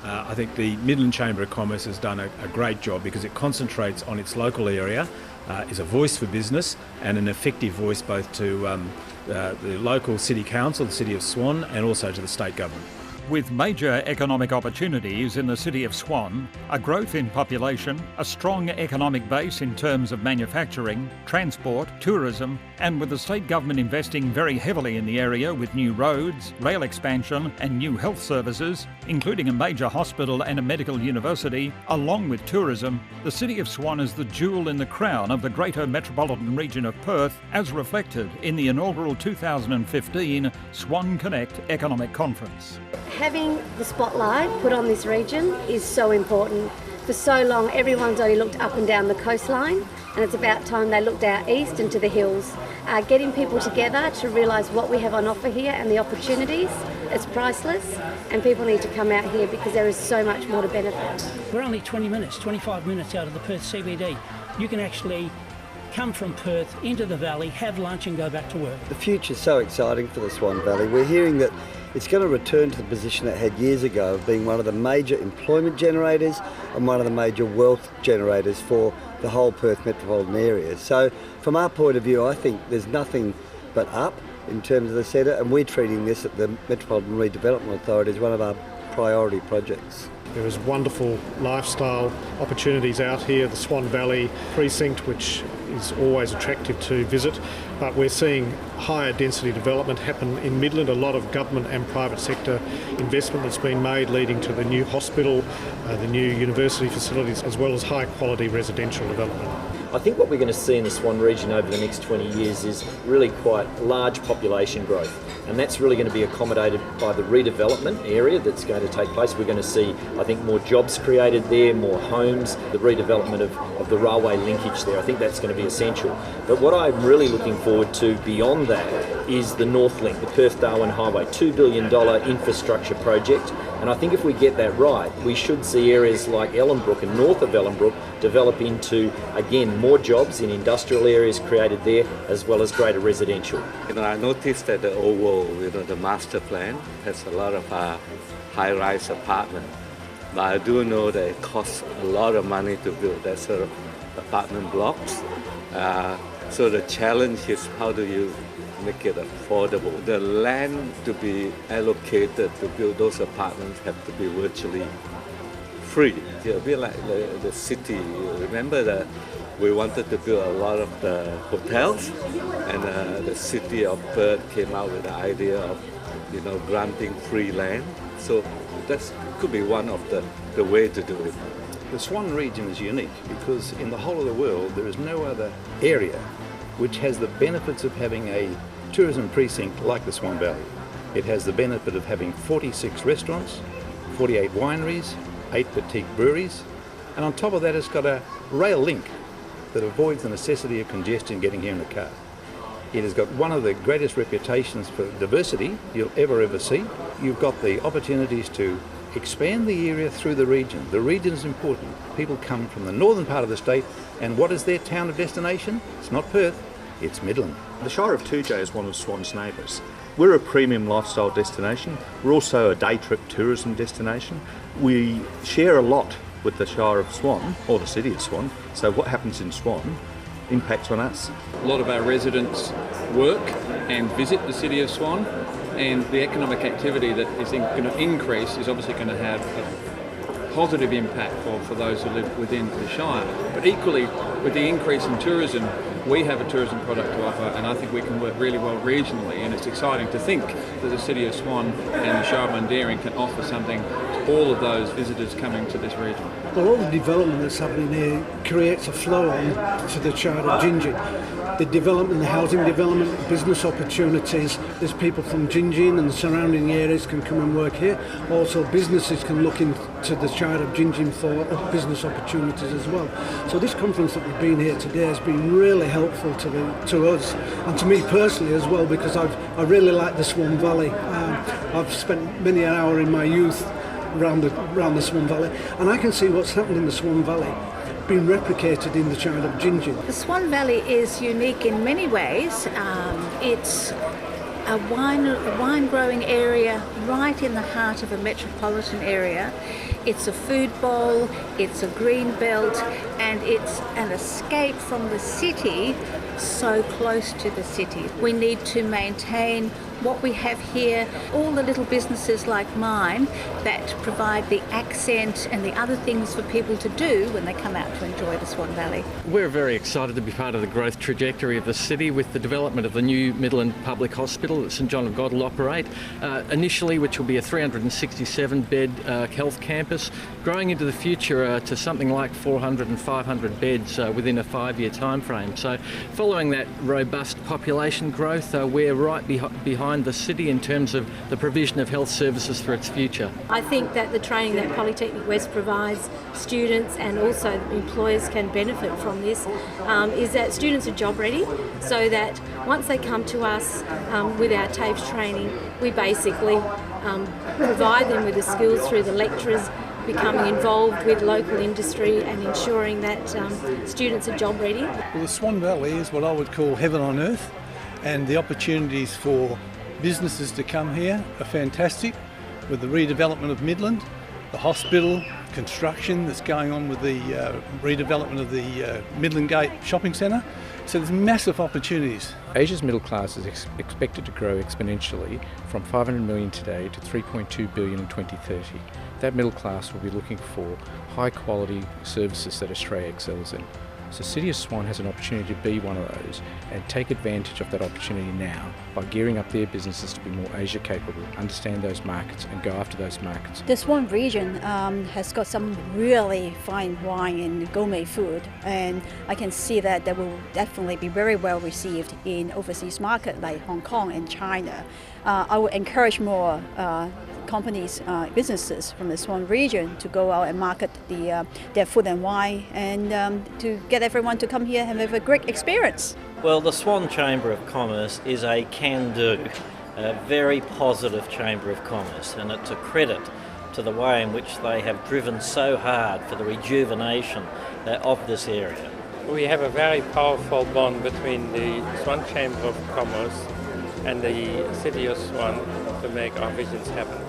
I think the Midland Chamber of Commerce has done a great job because it concentrates on its local area, is a voice for business and an effective voice both to the local city council, the City of Swan, and also to the state government. With major economic opportunities in the City of Swan, a growth in population, a strong economic base in terms of manufacturing, transport, tourism, and with the state government investing very heavily in the area with new roads, rail expansion and new health services, including a major hospital and a medical university, along with tourism, the City of Swan is the jewel in the crown of the Greater Metropolitan Region of Perth, as reflected in the inaugural 2015 Swan Connect Economic Conference. Having the spotlight put on this region is so important. For so long, everyone's only looked up and down the coastline, and it's about time they looked out east and to the hills. Getting people together to realise what we have on offer here and the opportunities, it's priceless, and people need to come out here because there is so much more to benefit. We're only 20 minutes, 25 minutes out of the Perth CBD. You can actually come from Perth into the valley, have lunch and go back to work. The future's so exciting for the Swan Valley. We're hearing that it's going to return to the position it had years ago of being one of the major employment generators and one of the major wealth generators for the whole Perth metropolitan area. So from our point of view, I think there's nothing but up in terms of the centre, and we're treating this at the Metropolitan Redevelopment Authority as one of our priority projects. There is wonderful lifestyle opportunities out here, the Swan Valley precinct, which is always attractive to visit, but we're seeing higher density development happen in Midland, a lot of government and private sector investment that's been made leading to the new hospital, the new university facilities, as well as high quality residential development. I think what we're going to see in the Swan region over the next 20 years is really quite large population growth, and that's really going to be accommodated by the redevelopment area that's going to take place. We're going to see, I think, more jobs created there, more homes, the redevelopment of the railway linkage there. I think that's going to be essential. But what I'm really looking forward to beyond that is the North Link, the Perth-Darwin Highway, $2 billion infrastructure project. And I think if we get that right, we should see areas like Ellenbrook and north of Ellenbrook develop into, again, more jobs in industrial areas created there, as well as greater residential. I noticed that the overall, the master plan has a lot of high-rise apartment. But I do know that it costs a lot of money to build that sort of apartment blocks. So the challenge is, how do you make it affordable? The land to be allocated to build those apartments have to be virtually free. It'll be like the city. Remember that we wanted to build a lot of the hotels, and the city of Perth came out with the idea of, granting free land. So that could be one of the way to do it. The Swan region is unique because in the whole of the world there is no other area which has the benefits of having a tourism precinct like the Swan Valley. It has the benefit of having 46 restaurants, 48 wineries, 8 boutique breweries, and on top of that it's got a rail link that avoids the necessity of congestion getting here in the car. It has got one of the greatest reputations for diversity you'll ever see. You've got the opportunities to expand the area through the region. The region is important. People come from the northern part of the state, and what is their town of destination? It's not Perth, it's Midland. The Shire of 2J is one of Swan's neighbours. We're a premium lifestyle destination. We're also a day trip tourism destination. We share a lot with the Shire of Swan, or the City of Swan, so what happens in Swan impacts on us. A lot of our residents work and visit the City of Swan, and the economic activity that is going to increase is obviously going to have a positive impact for those who live within the Shire. But equally, with the increase in tourism, we have a tourism product to offer, and I think we can work really well regionally, and it's exciting to think that the City of Swan and the Shire of Mundaring can offer something to all of those visitors coming to this region. Well, all the development that's happening here creates a flow on to the Shire of Gingin. The development, the housing development, business opportunities. There's people from Gingin and the surrounding areas can come and work here. Also, businesses can look into the Shire of Gingin for business opportunities as well. So this conference that we've been here today has been really helpful to us and to me personally as well, because I really like the Swan Valley. I've spent many an hour in my youth around the Swan Valley, and I can see what's happened in the Swan Valley being replicated in the Shire of Gingin. The Swan Valley is unique in many ways. It's a wine growing area right in the heart of a metropolitan area. It's a food bowl, it's a green belt, and it's an escape from the city, so close to the city. We need to maintain what we have here, all the little businesses like mine that provide the accent and the other things for people to do when they come out to enjoy the Swan Valley. We're very excited to be part of the growth trajectory of the city with the development of the new Midland Public Hospital that St John of God will operate initially, which will be a 367-bed health campus, growing into the future to something like 400 and 500 beds within a 5-year time frame. So following that robust population growth, we're right behind the city in terms of the provision of health services for its future. I think that the training that Polytechnic West provides students and also employers can benefit from this is that students are job ready, so that once they come to us with our TAFE training, we basically provide them with the skills through the lecturers becoming involved with local industry and ensuring that students are job ready. Well, the Swan Valley is what I would call heaven on earth, and the opportunities for businesses to come here are fantastic with the redevelopment of Midland, the hospital, construction that's going on with the redevelopment of the Midland Gate shopping centre. So there's massive opportunities. Asia's middle class is expected to grow exponentially from 500 million today to 3.2 billion in 2030. That middle class will be looking for high quality services that Australia excels in. So City of Swan has an opportunity to be one of those and take advantage of that opportunity now by gearing up their businesses to be more Asia capable, understand those markets and go after those markets. The Swan region has got some really fine wine and gourmet food, and I can see that they will definitely be very well received in overseas market like Hong Kong and China. I would encourage more companies, businesses from the Swan region to go out and market their food and wine, and to get everyone to come here and have a great experience. Well, the Swan Chamber of Commerce is a can-do, a very positive Chamber of Commerce, and it's a credit to the way in which they have driven so hard for the rejuvenation of this area. We have a very powerful bond between the Swan Chamber of Commerce and the City of Swan to make our visions happen.